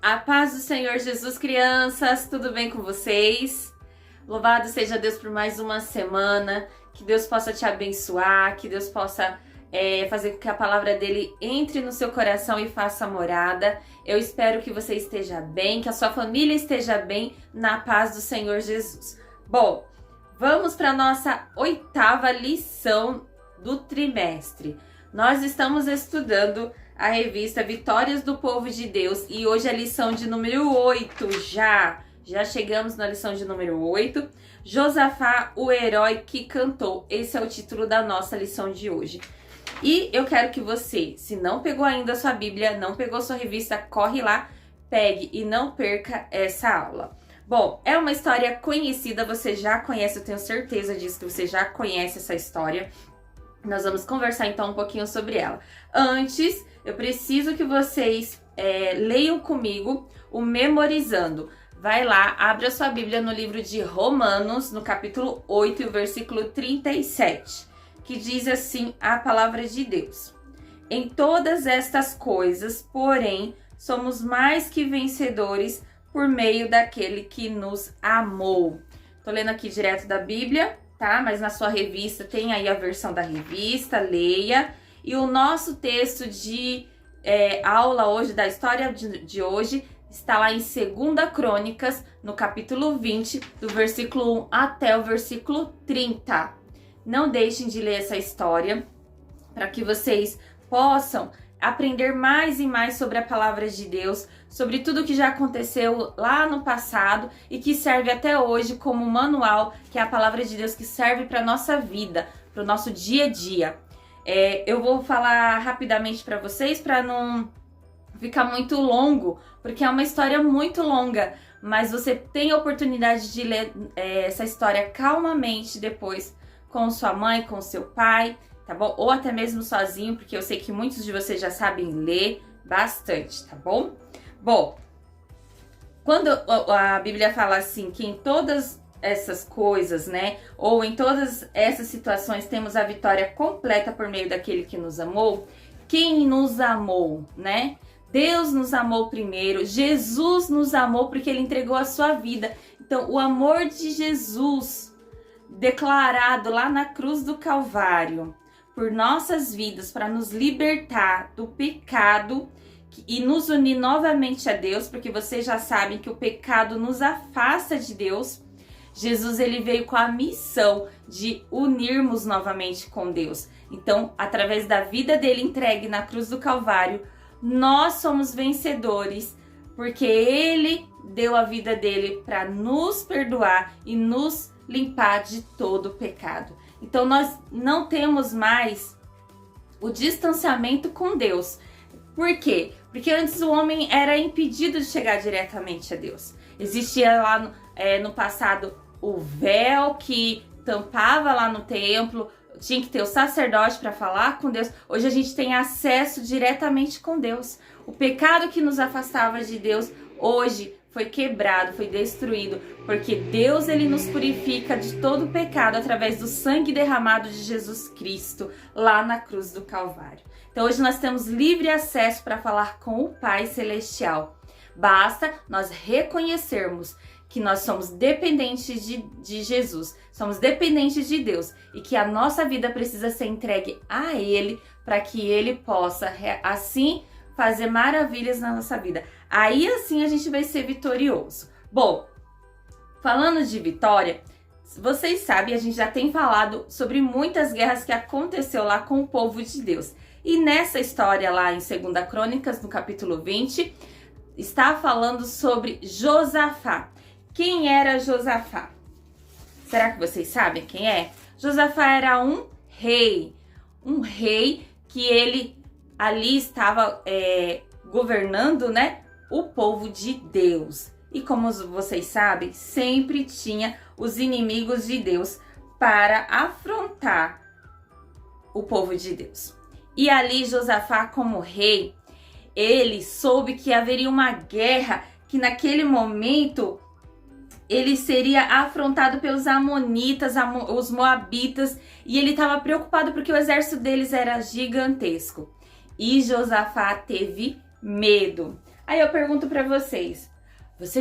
A paz do Senhor Jesus, crianças, tudo bem com vocês? Louvado seja Deus por mais uma semana, que Deus possa te abençoar, que Deus possa fazer com que a palavra dele entre no seu coração e faça morada. Eu espero que você esteja bem, que a sua família esteja bem, na paz do Senhor Jesus. Bom, vamos para a nossa 8ª lição do trimestre. Nós estamos estudando a revista Vitórias do Povo de Deus e hoje é a lição de número 8 já chegamos na lição de número 8. Josafá, o herói que cantou. Esse é o título da nossa lição de hoje. E eu quero que você, se não pegou ainda a sua Bíblia, não pegou sua revista, corre lá, pegue e não perca essa aula. Bom, é uma história conhecida, você já conhece, eu tenho certeza disso, que você já conhece essa história. Nós vamos conversar então um pouquinho sobre ela. Antes, eu preciso que vocês leiam comigo o Memorizando. Vai lá, abre a sua Bíblia no livro de Romanos, no capítulo 8 e o versículo 37, que diz assim a palavra de Deus. Em todas estas coisas, porém, somos mais que vencedores por meio daquele que nos amou. Tô lendo aqui direto da Bíblia, tá? Mas na sua revista tem aí a versão da revista, leia. E o nosso texto de aula hoje, da história de hoje, está lá em 2 Crônicas, no capítulo 20, do versículo 1 até o versículo 30. Não deixem de ler essa história, para que vocês possam aprender mais e mais sobre a palavra de Deus, sobre tudo que já aconteceu lá no passado e que serve até hoje como manual, que é a palavra de Deus que serve para a nossa vida, para o nosso dia a dia. Eu vou falar rapidamente para vocês, para não ficar muito longo, porque é uma história muito longa, mas você tem a oportunidade de ler essa história calmamente depois com sua mãe, com seu pai, tá bom? Ou até mesmo sozinho, porque eu sei que muitos de vocês já sabem ler bastante, tá bom? Bom, quando a Bíblia fala assim, que em todas essas coisas, né, ou em todas essas situações temos a vitória completa por meio daquele que nos amou, quem nos amou, né? Deus nos amou primeiro, Jesus nos amou porque ele entregou a sua vida. Então, o amor de Jesus declarado lá na cruz do Calvário por nossas vidas, para nos libertar do pecado e nos unir novamente a Deus, porque vocês já sabem que o pecado nos afasta de Deus. Jesus, ele veio com a missão de unirmos novamente com Deus. Então, através da vida dele entregue na cruz do Calvário, nós somos vencedores, porque ele deu a vida dele para nos perdoar e nos limpar de todo o pecado. Então, nós não temos mais o distanciamento com Deus. Por quê? Porque antes o homem era impedido de chegar diretamente a Deus. Existia lá no passado o véu que tampava lá no templo, tinha que ter o sacerdote para falar com Deus. Hoje a gente tem acesso diretamente com Deus. O pecado que nos afastava de Deus hoje foi quebrado, foi destruído, porque Deus, ele nos purifica de todo o pecado através do sangue derramado de Jesus Cristo lá na cruz do Calvário. Então hoje nós temos livre acesso para falar com o Pai Celestial. Basta nós reconhecermos que nós somos dependentes de Jesus, somos dependentes de Deus e que a nossa vida precisa ser entregue a Ele para que Ele possa assim fazer maravilhas na nossa vida. Aí assim a gente vai ser vitorioso. Bom, falando de vitória, vocês sabem, a gente já tem falado sobre muitas guerras que aconteceu lá com o povo de Deus. E nessa história lá em 2 Crônicas, no capítulo 20, está falando sobre Josafá. Quem era Josafá? Será que vocês sabem quem é? Josafá era um rei que ele ali estava governando, né, o povo de Deus. E como vocês sabem, sempre tinha os inimigos de Deus para afrontar o povo de Deus. E ali Josafá, como rei, ele soube que haveria uma guerra, que naquele momento ele seria afrontado pelos amonitas, os moabitas, e ele estava preocupado porque o exército deles era gigantesco. E Josafá teve medo. Aí eu pergunto para vocês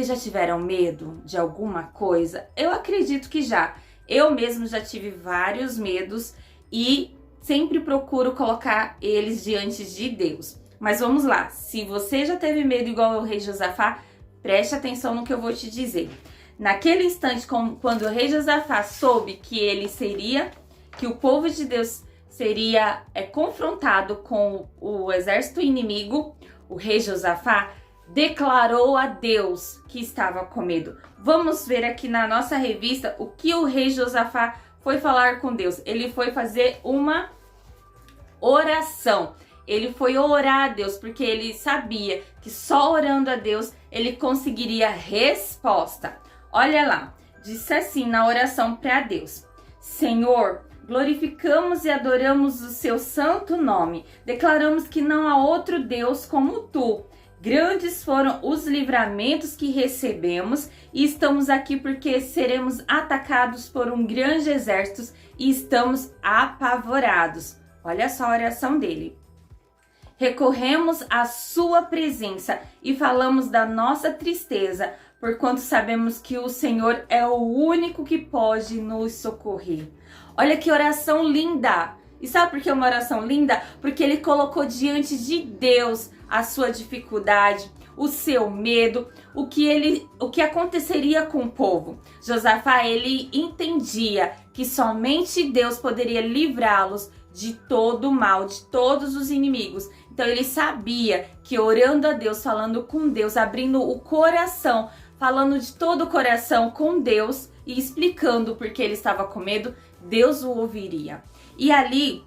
já tiveram medo de alguma coisa? Eu acredito que já. Eu mesmo já tive vários medos e sempre procuro colocar eles diante de Deus. Mas vamos lá, se você já teve medo igual o rei Josafá, preste atenção no que eu vou te dizer. Naquele instante, quando o rei Josafá soube que o povo de Deus seria confrontado com o exército inimigo, o rei Josafá declarou a Deus que estava com medo. Vamos ver aqui na nossa revista o que o rei Josafá foi falar com Deus. Ele foi fazer uma oração. Ele foi orar a Deus, porque ele sabia que só orando a Deus ele conseguiria resposta. Olha lá, disse assim na oração para Deus: Senhor, glorificamos e adoramos o seu santo nome. Declaramos que não há outro Deus como tu. Grandes foram os livramentos que recebemos e estamos aqui porque seremos atacados por um grande exército e estamos apavorados. Olha só a oração dele. Recorremos à sua presença e falamos da nossa tristeza, porquanto sabemos que o Senhor é o único que pode nos socorrer. Olha que oração linda! E sabe por que é uma oração linda? Porque ele colocou diante de Deus a sua dificuldade, o seu medo, o que aconteceria com o povo. Josafá, ele entendia que somente Deus poderia livrá-los de todo o mal, de todos os inimigos. Então ele sabia que orando a Deus, falando com Deus, abrindo o coração, falando de todo o coração com Deus e explicando por que ele estava com medo, Deus o ouviria. E ali,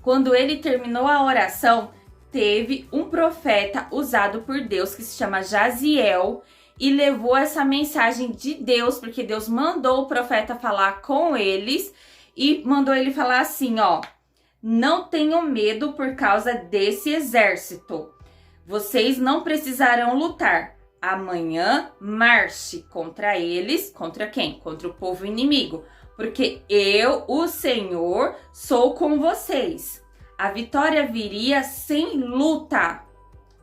quando ele terminou a oração, teve um profeta usado por Deus que se chama Jaziel e levou essa mensagem de Deus, porque Deus mandou o profeta falar com eles e mandou ele falar assim, ó: não tenham medo por causa desse exército. Vocês não precisarão lutar. Amanhã marche contra eles. Contra quem? Contra o povo inimigo. Porque eu, o Senhor, sou com vocês. A vitória viria sem luta.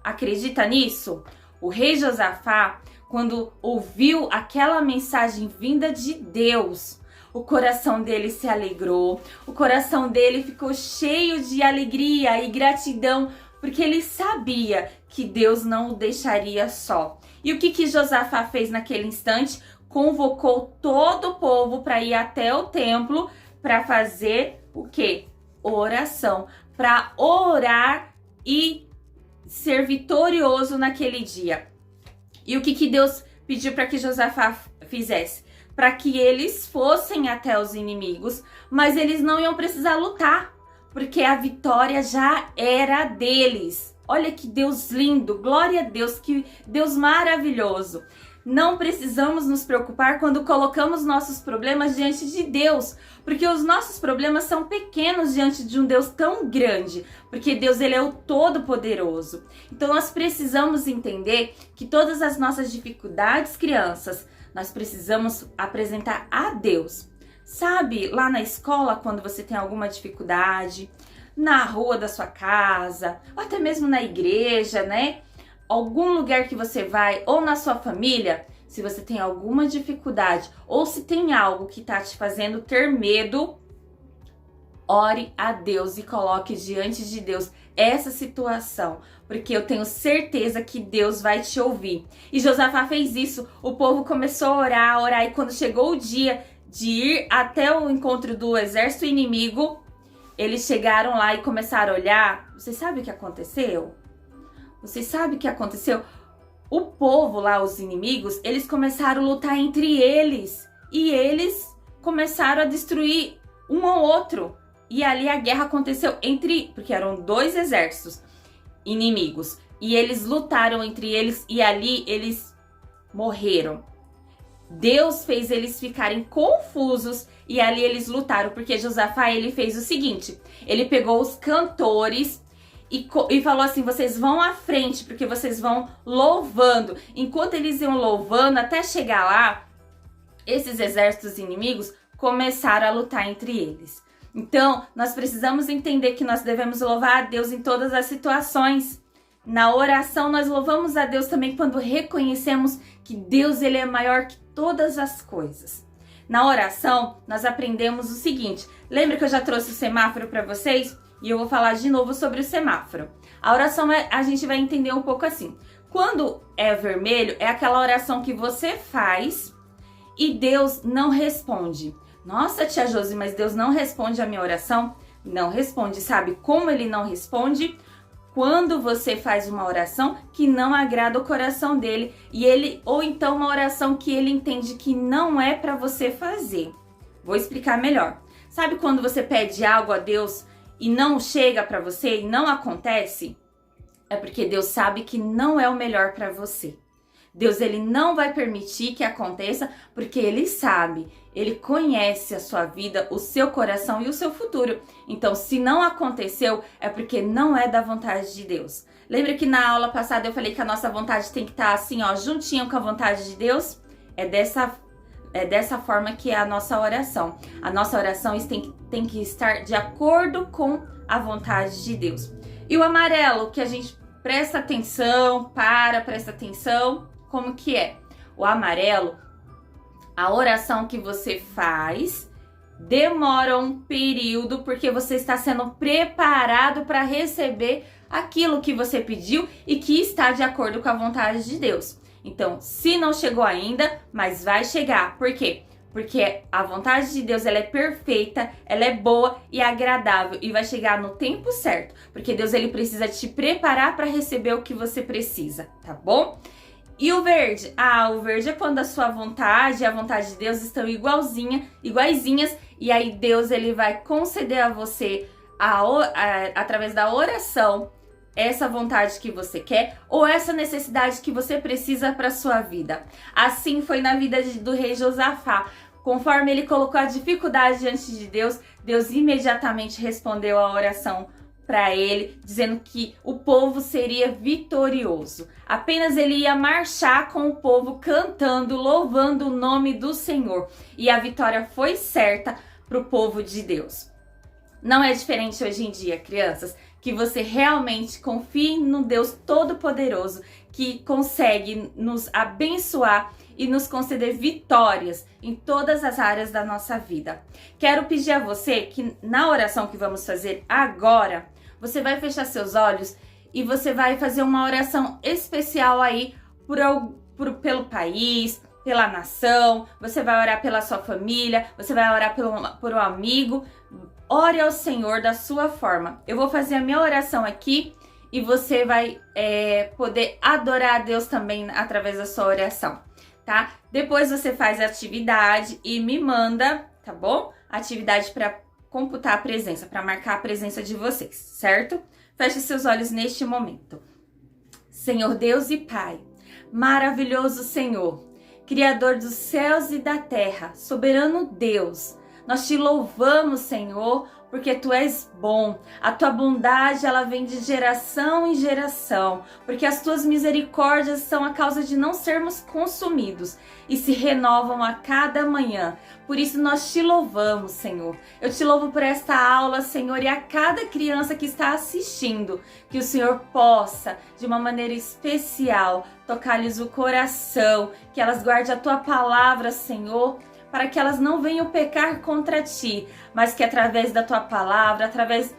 Acredita nisso? O rei Josafá, quando ouviu aquela mensagem vinda de Deus, o coração dele se alegrou, o coração dele ficou cheio de alegria e gratidão, porque ele sabia que Deus não o deixaria só. E o que Josafá fez naquele instante? Convocou todo o povo para ir até o templo para fazer o quê? Oração, para orar e ser vitorioso naquele dia. E o que Deus pediu para que Josafá fizesse? Para que eles fossem até os inimigos, mas eles não iam precisar lutar, porque a vitória já era deles. Olha que Deus lindo, glória a Deus, que Deus maravilhoso. Não precisamos nos preocupar quando colocamos nossos problemas diante de Deus, porque os nossos problemas são pequenos diante de um Deus tão grande, porque Deus, ele é o Todo-Poderoso. Então nós precisamos entender que todas as nossas dificuldades, crianças, nós precisamos apresentar a Deus. Sabe, lá na escola, quando você tem alguma dificuldade, na rua da sua casa, ou até mesmo na igreja, né? Algum lugar que você vai, ou na sua família, se você tem alguma dificuldade, ou se tem algo que está te fazendo ter medo, ore a Deus e coloque diante de Deus essa situação, porque eu tenho certeza que Deus vai te ouvir. E Josafá fez isso, o povo começou a orar, e quando chegou o dia de ir até o encontro do exército inimigo, eles chegaram lá e começaram a olhar. Você sabe o que aconteceu? Vocês sabem o que aconteceu? O povo lá, os inimigos, eles começaram a lutar entre eles. E eles começaram a destruir um ao outro. E ali a guerra aconteceu porque eram dois exércitos inimigos. E eles lutaram entre eles e ali eles morreram. Deus fez eles ficarem confusos e ali eles lutaram. Porque Josafá, ele fez o seguinte: ele pegou os cantores e falou assim: vocês vão à frente, porque vocês vão louvando. Enquanto eles iam louvando, até chegar lá, esses exércitos inimigos começaram a lutar entre eles. Então, nós precisamos entender que nós devemos louvar a Deus em todas as situações. Na oração, nós louvamos a Deus também quando reconhecemos que Deus ele é maior que todas as coisas. Na oração, nós aprendemos o seguinte. Lembra que eu já trouxe o semáforo para vocês? E eu vou falar de novo sobre o semáforo. A oração, a gente vai entender um pouco assim. Quando é vermelho, é aquela oração que você faz e Deus não responde. Nossa, tia Josi, mas Deus não responde a minha oração? Não responde. Sabe como ele não responde? Quando você faz uma oração que não agrada o coração dele ou então uma oração que ele entende que não é para você fazer. Vou explicar melhor. Sabe quando você pede algo a Deus e não chega para você e não acontece? É porque Deus sabe que não é o melhor para você. Deus ele não vai permitir que aconteça porque ele sabe, ele conhece a sua vida, o seu coração e o seu futuro. Então, se não aconteceu, é porque não é da vontade de Deus. Lembra que na aula passada eu falei que a nossa vontade tem que estar assim, ó, juntinho com a vontade de Deus? É dessa forma que é a nossa oração. A nossa oração tem que estar de acordo com a vontade de Deus. E o amarelo, que a gente presta atenção, presta atenção. Como que é? O amarelo, a oração que você faz demora um período porque você está sendo preparado para receber aquilo que você pediu e que está de acordo com a vontade de Deus. Então, se não chegou ainda, mas vai chegar. Por quê? Porque a vontade de Deus ela é perfeita, ela é boa e agradável e vai chegar no tempo certo. Porque Deus ele precisa te preparar para receber o que você precisa, tá bom? E o verde? O verde é quando a sua vontade e a vontade de Deus estão iguaizinhas e aí Deus ele vai conceder a você, através da oração, essa vontade que você quer ou essa necessidade que você precisa para sua vida. Assim foi na vida do rei Josafá. Conforme ele colocou a dificuldade diante de Deus, Deus imediatamente respondeu a oração para ele, dizendo que o povo seria vitorioso. Apenas ele ia marchar com o povo cantando, louvando o nome do Senhor. E a vitória foi certa para o povo de Deus. Não é diferente hoje em dia, crianças, que você realmente confie no Deus Todo-Poderoso, que consegue nos abençoar e nos conceder vitórias em todas as áreas da nossa vida. Quero pedir a você que na oração que vamos fazer agora, você vai fechar seus olhos e você vai fazer uma oração especial aí pelo país, pela nação, você vai orar pela sua família, você vai orar por um amigo. Ore ao Senhor da sua forma. Eu vou fazer a minha oração aqui e você vai poder adorar a Deus também através da sua oração, tá? Depois você faz a atividade e me manda, tá bom? Atividade para computar a presença, para marcar a presença de vocês, certo? Feche seus olhos neste momento. Senhor Deus e Pai, maravilhoso Senhor, Criador dos céus e da terra, soberano Deus, nós te louvamos, Senhor, porque Tu és bom. A Tua bondade, ela vem de geração em geração, porque as Tuas misericórdias são a causa de não sermos consumidos e se renovam a cada manhã. Por isso nós te louvamos, Senhor. Eu te louvo por esta aula, Senhor, e a cada criança que está assistindo, que o Senhor possa, de uma maneira especial, tocar-lhes o coração, que elas guardem a Tua palavra, Senhor, para que elas não venham pecar contra Ti, mas que através da Tua palavra, através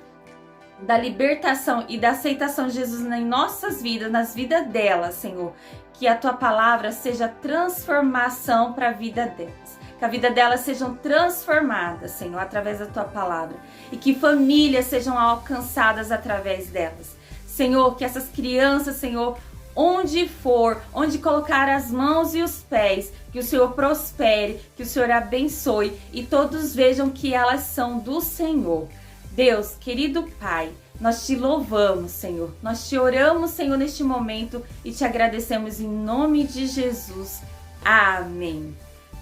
da libertação e da aceitação de Jesus em nossas vidas, nas vidas delas, Senhor, que a Tua palavra seja transformação para a vida delas, que a vida delas sejam transformadas, Senhor, através da Tua palavra, e que famílias sejam alcançadas através delas. Senhor, que essas crianças, Senhor, onde for, onde colocar as mãos e os pés, que o Senhor prospere, que o Senhor abençoe e todos vejam que elas são do Senhor. Deus, querido Pai, nós te louvamos, Senhor. Nós te oramos, Senhor, neste momento e te agradecemos em nome de Jesus. Amém.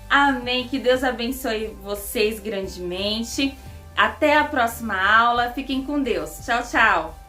Amém. Que Deus abençoe vocês grandemente. Até a próxima aula. Fiquem com Deus. Tchau, tchau.